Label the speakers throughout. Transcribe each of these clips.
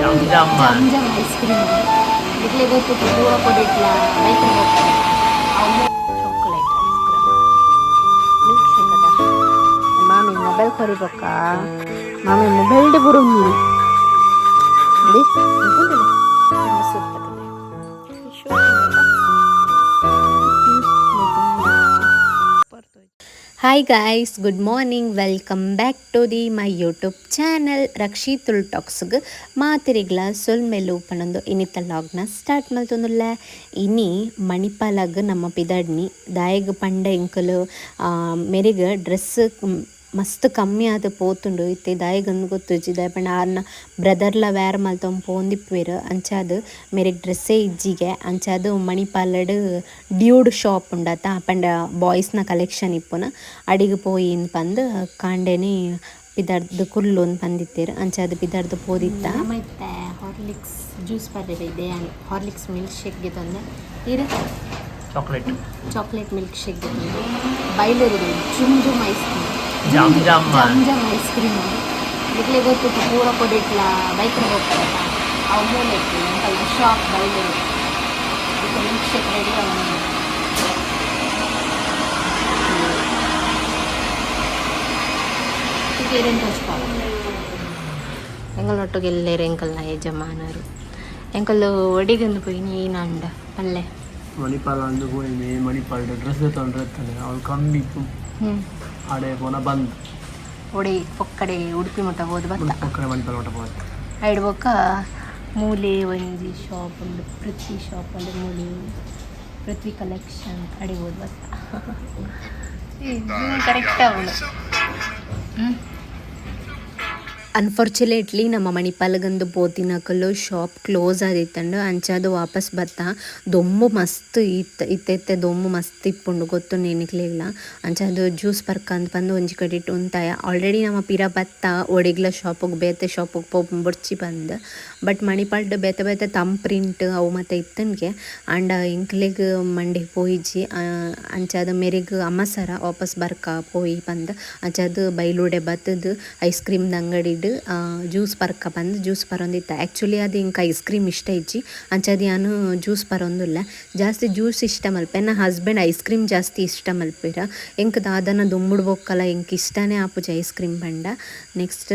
Speaker 1: ಜಮ್ ಜಮ್ ice cream idli ಗೊತ್ತು ಪೂರ ಕೊಡಿಟ್ಲ bike chocolate ice cream milk shake ಅದ ಮಾಮಿ ಮೊಬೈಲ್ ಕೊರಿಬೇಕ ಮಾಮಿ ಮೊಬೈಲ್ಡೆ ಬುರುಂಗಿ ನೋಡಿ hi guys, good morning. Welcome back to my YouTube channel ರಕ್ಷಿತುಲ್ ಟಾಕ್ಸ್ಗೆ ಮಾತಿರಿಗ್ಲ ಸೊಲ್ಮೆಲು ಪನೊಂದು ಇನ್ನಿತ್ತ ಲಾಗ್ನ ಸ್ಟಾರ್ಟ್ ಮಾಡ್ತೊಂದುಲ್ಲ. ಇನಿ ಮಣಿಪಾಲಾಗ ನಮ್ಮ ಪಿದಾಡ್ನಿ ದಾಯಗ ಪಂಡ ಎಂಕಲು ಮೆರಿಗ ಡ್ರೆಸ್ ಮಸ್ತ್ ಕಮ್ಮಿ ಆದ ಪೋತುಂಡು ಇತ್ತೆ ದಾಯಿಗಂದು ಗೊತ್ತುಜಿ ದಾಯ ಪಂಡ ಆರ್ನ ಬ್ರದರ್ಲ ವ್ಯಾರ್ ಮಲ್ತೊಂದು ಪೋಂದಿಪ್ಪುವೆರು ಅಂಚಾದು ಮೇರೆಗ್ ಡ್ರೆಸ್ಸೇ ಇಜ್ಜಿಗೆ ಅಂಚಾದು ಮಣಿಪಾಲಡ್ ಡ್ಯೂಡ್ ಶಾಪ್ ಉಂಡತ ಪಂಡ ಬಾಯ್ಸ್ನ ಕಲೆಕ್ಷನ್ ಇಪ್ಪುನ ಅಡಿಗೆ ಪೋಯಿ ಪಂದು ಕಾಂಡೆನೆ ಪಿದಾರ್ದು ಕುರ್ಲು ಅಂತ ಬಂದಿತ್ತೇರು ಅಂಚಾದು ಪಿದಾರ್ದು ಪೋದಿತ್ತ ಮತ್ತೆ ಹಾರ್ಲಿಕ್ಸ್ ಜ್ಯೂಸ್ ಬರ್ದಿದೆ ಇದೆ ಹಾರ್ಲಿಕ್ಸ್ ಮಿಲ್ಕ್ ಶೇಕ್ಗೆ ತಂದೆ ಇರು ಚಾಕ್ಲೇಟ್ ಮಿಲ್ಕ್ ಶೇಕ್ಗೆ ತಂದೆ ಬೈಲರು ಜುಮ್ ಜುಮ್ ಐಸ್ ಕ್ರೀಮ್ ಜಮ್ ಜಮ್ ಐಸ್ ಕ್ರೀಮ್ ಇಡ್ಲಿ ಗೊತ್ತು ಪೂರ ಕೊಡಿಟ್ಲ ಬೈಕ್ ಹೋಗ್ತಾರೆ ಅವು ಮೂಲೆ ಇತ್ತು ಅಂಕಲ್ ಶಾಪ್ ಬೈಲರು ಮಿಲ್ಕ್ ಶೇಕ್ ರೆಡಿ ಎಂಕಲೊಟ್ಟಿಗೆ ಎಲ್ಲೇರು ಎಂಕಲ್ನ ಯಜಮಾನರು ಎಂಕಲ್ಲು ಒಡಿಗಂದು ಪೋಯಿ ನೀನಂಡ ಅಲ್ಲೇ
Speaker 2: ಮಣಿಪಾಲ ಅಂದು ಪೋಯಿನಿ ಮಣಿಪಾಲ ಡ್ರೆಸ್ ತೊಂಡ್ರೆ ಅವ್ಳು ಕಮ್ಮಿ ಆಡೆ ಪೋನ ಬಂದು
Speaker 1: ಒಡಿ ಪೊಕ್ಕಡೆ ಉಡುಪಿ ಮುಟ್ಟ ಹೋದ್ ಬತ್ತ
Speaker 2: ಪೊಕ್ಕಡೆ ಮಣಿಪಾಲ ಮುಟ್ಟ ಹೋದ
Speaker 1: ಐಡ್ ಬೊಕ್ಕ ಮೂಲೆ ಒಂಜಿ ಶಾಪ್ ಉಂಡು ಪೃಥ್ವಿ ಶಾಪ್ ಅಲ್ಲಿ ಮೂಲೆ ಪೃಥ್ವಿ ಕಲೆಕ್ಷನ್ ಅಡಿ ಹೋದ್ ಬತ್ತ ಕರೆಕ್ಟ್ ಅವಳು. ಅನ್ಫಾರ್ಚುನೇಟ್ಲಿ ನಮ್ಮ ಮಣಿಪಾಲಗಂದು ಪೋತಿನಕಲ್ಲು ಶಾಪ್ ಕ್ಲೋಸ್ ಆದಿತ್ತಂಡು ಅಂಚಾದು ವಾಪಸ್ ಬತ್ತ ದೊಂಬು ಮಸ್ತ್ ಇತ್ತೆ ದೊಂಬು ಮಸ್ತ್ ಇಪ್ಪುಂಡು ಗೊತ್ತು ನೆನಕ್ಲಿಲ್ಲ ಅಂಚಾದು ಜ್ಯೂಸ್ ಬರ್ಕ ಅಂತ ಬಂದು ಒಂಜಿ ಕಡೆ ಉಂತಾಯ ಆಲ್ರೆಡಿ ನಮ್ಮ ಪಿರ ಬತ್ತ ಒಡಿಗ್ಲ ಶಾಪಿಗೆ ಬೇತೆ ಶಾಪಿಗೆ ಬೊಡ್ಚಿ ಬಂದು ಬಟ್ ಮಣಿಪಾಲ್ಡ್ ಬೇತೆ ತಂಪ್ರಿಂಟ್ ಅವು ಮತ್ತು ಇತ್ತನ್ಗೆ ಆಂಡ ಇಂಕ್ಲೆಗ್ ಮಂಡಿ ಪೋಯಿಜಿ ಅಂಚಾದ ಮೆರಿಗ್ ಅಮ್ಮಸರ ವಾಪಸ್ ಬರ್ಕ ಪೋಯಿ ಬಂದು ಅಂಚಾದು ಬೈಲೂಡೆ ಬತ್ತದು ಐಸ್ ಕ್ರೀಮ್ದ ಅಂಗಡಿ ಜ್ಯೂಸ್ ಬರ್ಕ ಬಂದು ಜ್ಯೂಸ್ ಬರೋಂದಿತ್ತ. ಆ್ಯಕ್ಚುಲಿ ಅದು ಇಂಕ ಐಸ್ ಕ್ರೀಮ್ ಇಷ್ಟ ಇಜ್ಜಿ ಅಂಚದು ನಾನು ಜ್ಯೂಸ್ ಬರೋಂದಿಲ್ಲ ಜಾಸ್ತಿ ಜ್ಯೂಸ್ ಇಷ್ಟ ಮಲ್ಪೆ ನನ್ನ ಹಸ್ಬೆಂಡ್ ಐಸ್ ಕ್ರೀಮ್ ಜಾಸ್ತಿ ಇಷ್ಟ ಮಲ್ಪಿರ ಎಂಕದ ಅದನ್ನು ದುಂಬುಡ್ಬೋಕ್ಕಲ್ಲ ಎಂಕ್ ಇಷ್ಟನೇ ಆಪುಜಿ ಐಸ್ ಕ್ರೀಮ್ ಬಂಡ. ನೆಕ್ಸ್ಟ್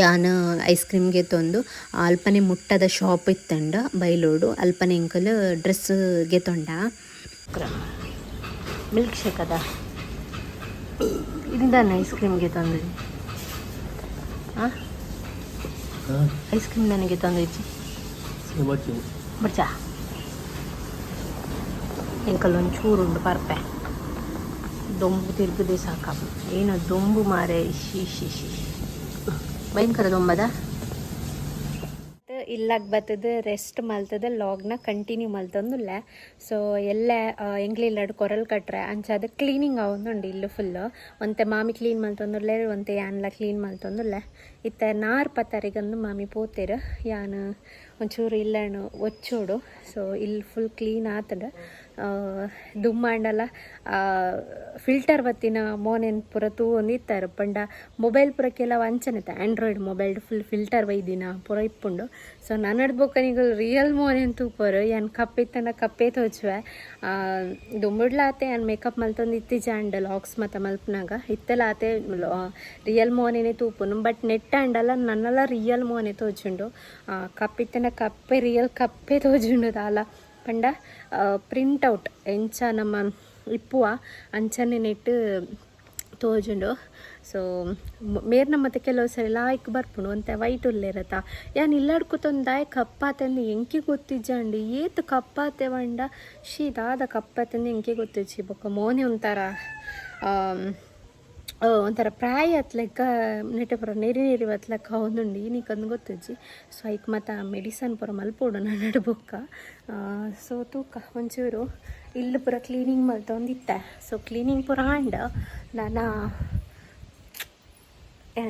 Speaker 1: ಯಾನು ಐಸ್ ಕ್ರೀಮ್ಗೆ ತೊಂದು ಅಲ್ಪನೆ ಮುಟ್ಟದ ಶಾಪ್ ಇತ್ತಂಡ ಬೈಲೋಡು ಅಲ್ಪನೆ ಎಂಕಲು ಡ್ರೆಸ್ಗೆ ತೊಂಡ ಮಿಲ್ಕ್ ಶೇಕ್ ಅದ ಇಂದನ ಐಸ್ ಕ್ರೀಮ್ಗೆ ತೊಂದು ಐಸ್ ಕ್ರೀಮ್ ನನಗೆ ತಂದಿಜ್ಜಿ ಬಡ್ಚಾ ಎಂಕಲ್ ಒಂಚೂರು ಉಂಡು ಪರ್ಪೆ ದೊಂಬು ತಿರುಗದೆ ಸಾಕ ಏನೋ ದೊಂಬು ಮಾರೆ ಶಿ ಭಯಂಕರ ದೊಂಬದ ಇಲ್ಲಾಗ ಬರ್ತದೆ ರೆಸ್ಟ್ ಮಲ್ತದ ಲಾಗ್ನ ಕಂಟಿನ್ಯೂ ಮಲ್ತೊಂದುಲ್ಲ. ಸೊ ಎಲ್ಲ ಎಂಗ್ಲಿಲ್ಲಡ್ ಕೊರಲ್ ಕಟ್ರೆ ಅಂಚಾದ ಕ್ಲೀನಿಂಗ್ ಆವೊಂದುಂಡು ಇಲ್ಲು ಫುಲ್ಲು ಒಂತೆ ಮಾಮಿ ಕ್ಲೀನ್ ಮಲ್ತೊಂದುಲ್ಲೆ ಒಂತೆ ಯಾನ್ಲ ಕ್ಲೀನ್ ಮಲ್ತೊಂದುಲ್ಲೆ ಇತ್ತ ನಾರ್ ಪತ್ತರಿಗಂದು ಮಾಮಿ ಪೋತೆರು ಯಾನು ಒಂಚೂರು ಇಲ್ಲಣ್ಣು ಒಚ್ಚೋಡು. ಸೊ ಇಲ್ಲಿ ಫುಲ್ ಕ್ಲೀನ್ ಆತದ ದುಮ್ಮಂಡಲ ಫಿಲ್ಟರ್ ಬತ್ತಿನ ಮೋನೆನ್ ಪೂರ ತೂ ಒಂದಿತ್ತಾರೆ ಪಂಡ ಮೊಬೈಲ್ ಪೂರ ಕೆಲವು ಅಂಚನೆತ್ತ ಆ್ಯಂಡ್ರಾಯ್ಡ್ ಮೊಬೈಲ್ ಫುಲ್ ಫಿಲ್ಟರ್ ಒಯ್ದಿನ ಪೂರ ಇಪ್ಪುಂಡು. ಸೊ ನನ್ನಡ್ ಬೊಕ್ಕನಿಗ ರಿಯಲ್ ಮೋನೆನ್ ತೂಪರು ಏನು ಕಪ್ಪಿತ್ತಂಡ ಕಪ್ಪೇ ತೋಚುವೆ ದುಂಬುಡ್ಲಾತೆ ಏನು ಮೇಕಪ್ ಮಲ್ತೊಂದು ಇತ್ತೀಜಾಂಡ ಲಾಕ್ಸ್ ಮತ್ತು ಮಲ್ಪನಾಗ ಇತ್ತಲಾತೆ ರಿಯಲ್ ಮೋನೆನೇ ತೂಪುನು ಬಟ್ ನೆಟ್ ಅಂಡಲ್ಲ ನನ್ನೆಲ್ಲ ರಿಯಲ್ ಮೋನೆ ತೋಜುಂಡು ಕಪ್ಪಿತ್ತಂಡ ಕಪ್ಪೆ ರಿಯಲ್ ಕಪ್ಪೇ ತೋಜುಂಡು ದಾಲ ಪಂಡ ಪ್ರಿಂಟೌಟ್ ಎಂಚ ನಮ್ಮ ಇಪ್ಪುವ ಅಂಚನೆ ನೆಟ್ಟು ತೋಜುಂಡು. ಸೊ ಮೇರ್ನ ಮತ್ತೆ ಕೆಲವು ಸರಿ ಲಾಯ್ಕ್ ಬರ್ಪುಂಡು ಒಂತೆ ವೈಟ್ ಉಲ್ಲೇರತ್ತ ಯಾನ್ ಇಲ್ಲಾಡ್ಕೊತೊಂದಾಯ್ ಕಪ್ಪಾತಂದು ಎಂಕಿ ಗೊತ್ತಿಜ್ಜಂಡು ಏತು ಕಪ್ಪಾತೆ ಬಂಡ ಶೀದಾದ ಕಪ್ಪಾತಂದು ಎಂಕಿ ಗೊತ್ತಿಜ್ಜಿ ಬೊಕ್ಕ ಮೋನೆ ಒಂಥರ ಪ್ರಾಯ ಹತ್ಲೆಕ್ಕ ನೆಟ್ಟೆ ಪುರ ನೆರಿ ಹೊತ್ಲೆಕ್ಕ ಒಂದುಂಡು ಈನಿಕಂದು ಗೊತ್ತಿಜ್ಜಿ. ಸೊ ಐಕ್ ಮತ್ತು ಮೆಡಿಸನ್ ಪುರ ಮಲ್ಪೋಡು ನನ್ನಡು ಬೊಕ್ಕ. ಸೊ ತೂಕ ಒಂಚೂರು ಇಲ್ಲಿ ಪುರ ಕ್ಲೀನಿಂಗ್ ಮಲ್ತೊಂದಿತ್ತೆ. ಸೊ ಕ್ಲೀನಿಂಗ್ ಪುರ ಆಂಡ ನಾನು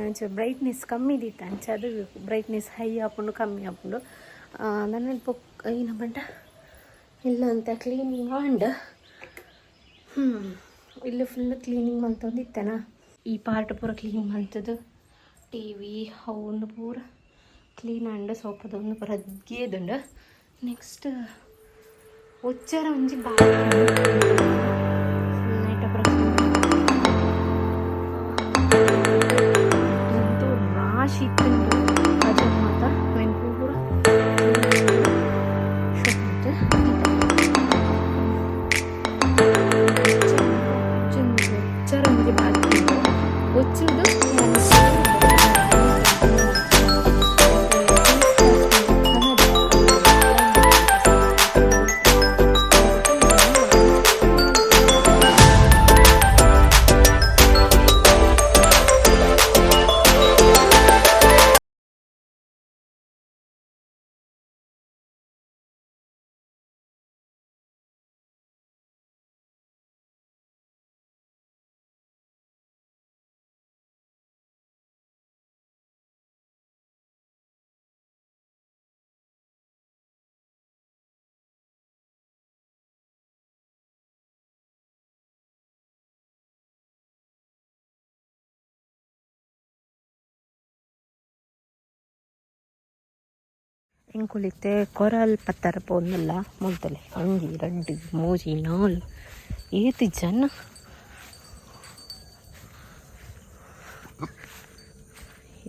Speaker 1: ಒಂಚೂರು ಬ್ರೈಟ್ನೆಸ್ ಕಮ್ಮಿ ಇದ್ದಿತ್ತು ಅಂಚದು ಬ್ರೈಟ್ನೆಸ್ ಹೈ ಹಾಕೊಂಡು ಕಮ್ಮಿ ಹಾಕೊಂಡು ನನ್ನ ಬೊಕ್ಕ ಏನು ಬಂಡ ಇಲ್ಲಂತ ಕ್ಲೀನಿಂಗ್ ಆಂಡ ಇಲ್ಲಿ ಫುಲ್ ಕ್ಲೀನಿಂಗ್ ಮಲ್ತೊಂದಿತ್ತೇನಾ ಈ ಪಾರ್ಟ್ ಪೂರ ಕ್ಲೀನಿಂಗ್ ಮಲ್ತದ್ದು ಟಿ ವಿ ಅವನು ಪೂರ ಕ್ಲೀನ್ ಅಂಡ್ ಸೋಪದೊಂದು ರಗ್ಗೇದುಂಡು ನೆಕ್ಸ್ಟ್ ಒಚ್ಚರ ಒಂಜಿ ರಾಶಿ ಇತ್ತುಂಡು ಅಜ ಮಾತ ವೆನ್ ಪೂರ ಒಚ್ಚರ ಒಂಜಿ ಬಾಕಿ ಒಚ್ಚುದು ಎಂಕುಲಿತ್ತೆ ಕೊರಲ್ ಪತ್ತರ ಪೋಂದಿಲ್ಲ ಮುಲ್ತಲೆ ಅಂಗಿ ರಂಡಿ ಮೂಜಿ ನಾಲ್ ಏತಿ ಜನ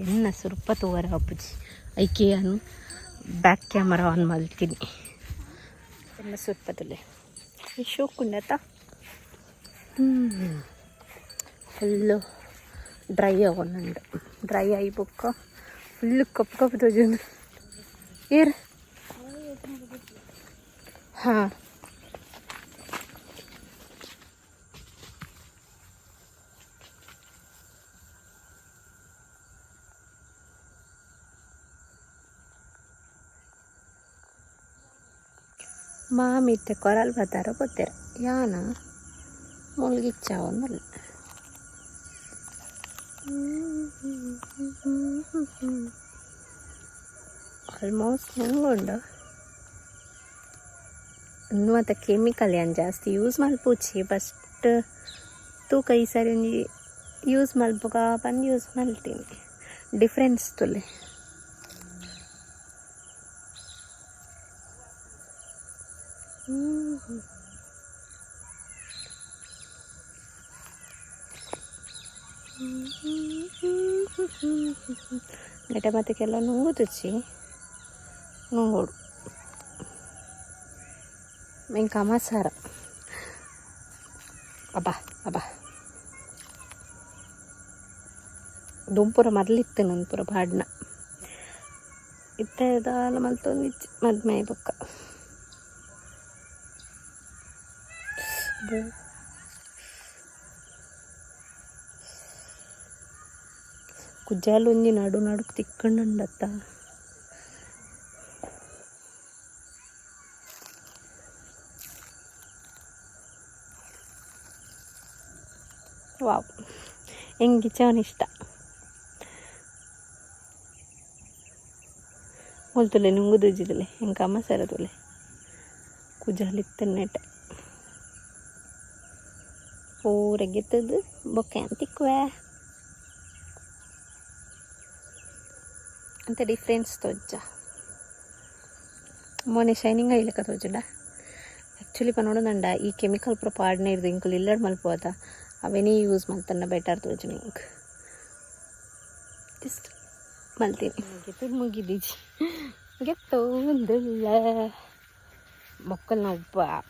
Speaker 1: ಎನ್ನ ಸುರ್ಪ ತೋವರ ಅಪ್ಪುಜಿ ಐಕೆಯನ್ನು ಬ್ಯಾಕ್ ಕ್ಯಾಮರಾ ಆನ್ ಮಾಡ್ತೀನಿ ಎನ್ನ ಸುರ್ಪದಲ್ಲೇ ಶೋಕುಂಡತ ಫುಲ್ಲು ಡ್ರೈ ಆಗೋನುಂಡು ಡ್ರೈ ಆಗಿ ಬೊಕ್ಕ ಫುಲ್ಲು ಕಪ್ಪು ಕಪ್ಪು ತೋಜುಂಡು ಏರ್ ಹಾಂ ಮಾಮಿತ್ತೆ ಕೊರಲ್ ಬತ್ತಾರ ಗೊತ್ತೀರ ಯಾನ ಮುಳುಗಿಚ್ಚ ಒಂದಲ್ಲ ಆಲ್ಮೋಸ್ಟ್ ಹೆಂಗುಂಡು ಇನ್ನು ಮತ್ತು ಕೆಮಿಕಲ್ ಏನು ಜಾಸ್ತಿ ಯೂಸ್ ಮಲ್ಪುಚ್ಚಿ ಫಸ್ಟ್ ತೂಕ ಈ ಸರಿ ಒಂಜಿ ಯೂಸ್ ಮಲ್ಪುಗ ಬಂದು ಯೂಸ್ ಮಲ್ತೀನಿ ಡಿಫ್ರೆನ್ಸ್ ತುಲೆ ನೆಟ ಮತ್ತೆ ಕೆಲ ನುಂಗುತ್ತುಚ್ಚಿ ನುಂಗೋಡು ಮೆಂಕ ಮಸಾರ ಅಬ್ಬಾ ಅಬ್ಬಾ ದುಂಪುರ ಮರಲಿತ್ತು ನನ್ನ ಪುರ ಬಾಡ್ನ ಇತ್ತದಾಲ ಮಲ್ತೊಂದಿಚ್ಚಿ ಮದ್ಮೆ ಬೊಕ್ಕ ಕುಜ್ಜಾಲು ಒಂಜಿ ನಡು ನಡುಕ್ ತಿಕ್ಕಂಡತ್ತ ವಾವ್ ಎಂಗಿ ಚವನಿಷ್ಟ ಹೊಲ್ತುಲೆ ನುಂಗುದುಜಿದಲೆ ಎಂಕ ಅಮ್ಮ ಸರದುಲೆ ಕುಜಾಲಿತ್ತನ್ನೆಟ ಪೂರಗೆತ್ತದು ಬೊಕ್ಕೆ ಅಂತಿಕ್ವೆ ಅಂತ ಡಿಫ್ರೆನ್ಸ್ ತೋಜ ಮೊನ್ನೆ ಶೈನಿಂಗ್ ಆಯ್ಲಕ್ಕ ತೋಜುಂಡ ಆ್ಯಕ್ಚುಲಿ ಪನೋಡಂಡ ಈ ಕೆಮಿಕಲ್ ಪೂರ ಪಾಡ್ನೆ ಇರ್ದು ಇಂಕುಲು ಇಲ್ಲಡ್ ಮಲ್ಪೋದ ಅವೇನೇ ಯೂಸ್ ಮಲ್ತನ್ನ ಬೆಟರ್ ತೋಜು ನಿಂಗೆ ಜಸ್ಟ್ ಮಲ್ತೀನಿ ಮುಗಿದೀಜಿ ಗೆತ್ತೋಂದಿಲ್ಲ ಮೊಕ್ಕಲ್ನ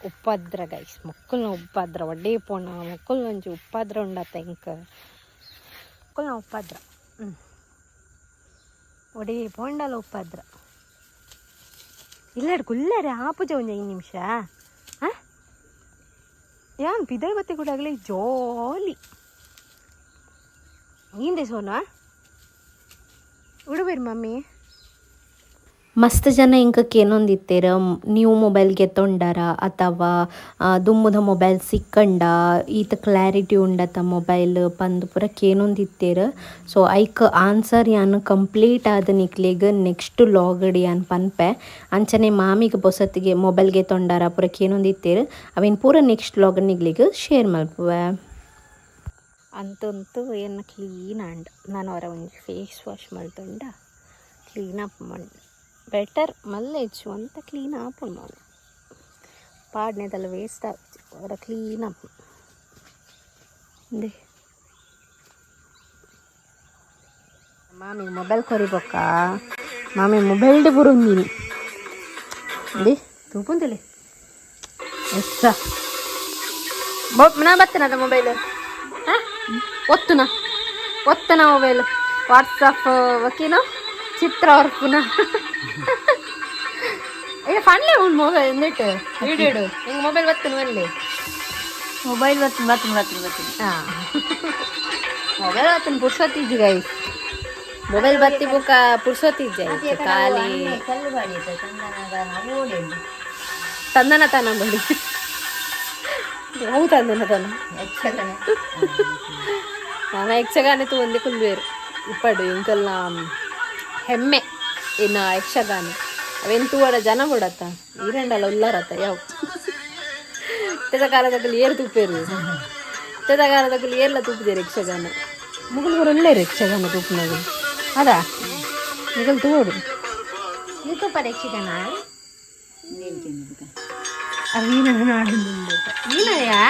Speaker 1: ಉಪ್ಪಾದ್ರ ಗೈಸ್ ಮೊಕ್ಕಲ್ನ ಉಪ್ಪಾದ್ರ ಒಡ್ಡೇ ಪೋಣ ಮೊಕ್ಕಲ್ ಒಂಜಿ ಉಪ್ಪಾದ್ರ ಉಂಡತ್ತ ಇಂಕ ಮೊಕ್ಕಲ್ನ ಉಪ್ಪಾದ್ರ ಒಡೇ ಪೋಂಡಲ ಉಪ್ಪಾದ್ರ ಇಲ್ಲಡ್ ಕುಲ್ಲರೆ ಆಪುಜ ಒಂಜಿ 5 ನಿಮಿಷ ಹಾಂ ಯಾನ್ ಪಿದಳ್ ಬತ್ತೆ ಕೂಡ ಆಗಲಿ ಜಾಲಿ ಹಿಂದೆ ಸೋನಾ ಉಡುಬೇರಿ ಮಮ್ಮಿ ಮಸ್ತ್ ಜನ ಇಂಕಕ್ಕೆ ಏನೊಂದಿತ್ತೇರ ನ್ಯೂ ಮೊಬೈಲ್ಗೆ ತೊಂಡಾರ ಅಥವಾ ದುಮ್ಮುದ ಮೊಬೈಲ್ ಸಿಕ್ಕಂಡ ಈತ ಕ್ಲಾರಿಟಿ ಉಂಡತ ಮೊಬೈಲ್ ಪಂದು ಪೂರಕ್ಕೆ ಏನೊಂದಿತ್ತೇರ ಸೊ ಐಕ್ ಆನ್ಸರ್ ಯಾನು ಕಂಪ್ಲೀಟ್ ಆದ ನಿಕ್ಲೆಗ್ ನೆಕ್ಸ್ಟ್ ಲಾಗಡಿ ಯಾನ್ ಪನ್ಪೆ ಅಂಚನೆ ಮಾಮಿಗೆ ಬೊಸತ್ತಿಗೆ ಮೊಬೈಲ್ಗೆ ತೊಂಡಾರ ಪೂರಕ್ಕೆ ಏನೊಂದಿತ್ತೇರ ಅವೇನು ಪೂರ ನೆಕ್ಸ್ಟ್ ಲಾಗ್ ನಿಗ್ಲಿಗೆ ಶೇರ್ ಮಲ್ಪುವೆ ಅಂತಂತೂ ಏನು ಕ್ಲೀನ್ ಆಂಡ್ ನಾನು ಅವರ ಒಂದು ಫೇಸ್ ವಾಶ್ ಮಲ್ತೊಂಡ ಕ್ಲೀನ್ ಅಪ್ ಮಾಡಿ ಬೆಟರ್ ಮಲ್ಲ ಹೆಚ್ಚು ಅಂತ ಕ್ಲೀನ್ ಆಪು ಮಾಡಿ ಪಾಡ್ನೆದೆಲ್ಲ ವೇಸ್ಟ್ ಆಗುತ್ತೆ ಅವರ ಕ್ಲೀನ್ ಅಪ್ ಮಾಮಿ ಮೊಬೈಲ್ ಕೊರಿಬೊಕ್ಕ ಮಾಮಿ ಮೊಬೈಲ್ಡೆ ಬುರುಂದಿನಿ ಅಂದಿ ತೂಪುಂತಿಲಿ ಎಷ್ಟ ನಾ ಬರ್ತೇನದ ಮೊಬೈಲ್ ಒತ್ತನ ಮೊಬೈಲ್ ವಾಟ್ಸಪ್ ವಕೀನ ಚಿತ್ರ ವರ್ಪುನ ಈಗ ಫನ್ಲೆ ಉಂಟು ಮೊಬೈಲ್ ಎಂದಿಟ್ಟು ವಿಡಿಯೋ ಇಡು ಹಿಂಗೆ ಮೊಬೈಲ್ ಬರ್ತೇನೆ ಅಲ್ಲಿ
Speaker 3: ಮೊಬೈಲ್ ಬರ್ತೀನಿ
Speaker 1: ಹಾಂ ಮೊಬೈಲ್ ಬರ್ತೇನೆ ಪುರ್ಸೊತ್ತಿದ್ದಿ ಗೈ ಮೊಬೈಲ್ ಬತ್ತಿ ಬುಕ್ಕ ಪುರ್ಸೊತ್ತಿದ್ದೆ ಖಾಲಿ
Speaker 3: ಕಲ್ಲು ಬಾಡಿ ಓಡಿ
Speaker 1: ತಂದನ ತನ ಬಳಿ ಅವು ತಂದನ ತನ ನಾನ ಯಕ್ಷಗಾನ ಒಂದು ಕುಲ್ಬೇರು ಇಪ್ಪಡು ಇಂಕಲ್ನ ಹೆಮ್ಮೆ ಇನ್ನು ಯಕ್ಷಗಾನ ಅವೆಂತುವರ ಜನ ಬಿಡತ್ತ ಈರೆಂಡಲ್ಲ ಉಲ್ಲಾರತ್ತ ಯಾವ ಕಾಲದಲ್ಲಿ ಏರು ತುಪ್ಪೇರು ಕಾಲದಲ್ಲಿ ಏರ್ಲ ತುಪ್ಪಿದೇರು ಯಕ್ಷಗಾನ ಮುಗುಲ್ಗರು ಒಳ್ಳೆಯರು ಯಕ್ಷಗಾನ ತುಪ್ಪನಾಗ ಅದಾ ನಿಗಲ್ ತೋಡು ನೀ ತುಪ್ಪ ಯಕ್ಷಗಾನ ವೀಣ ವೀಣಯಾ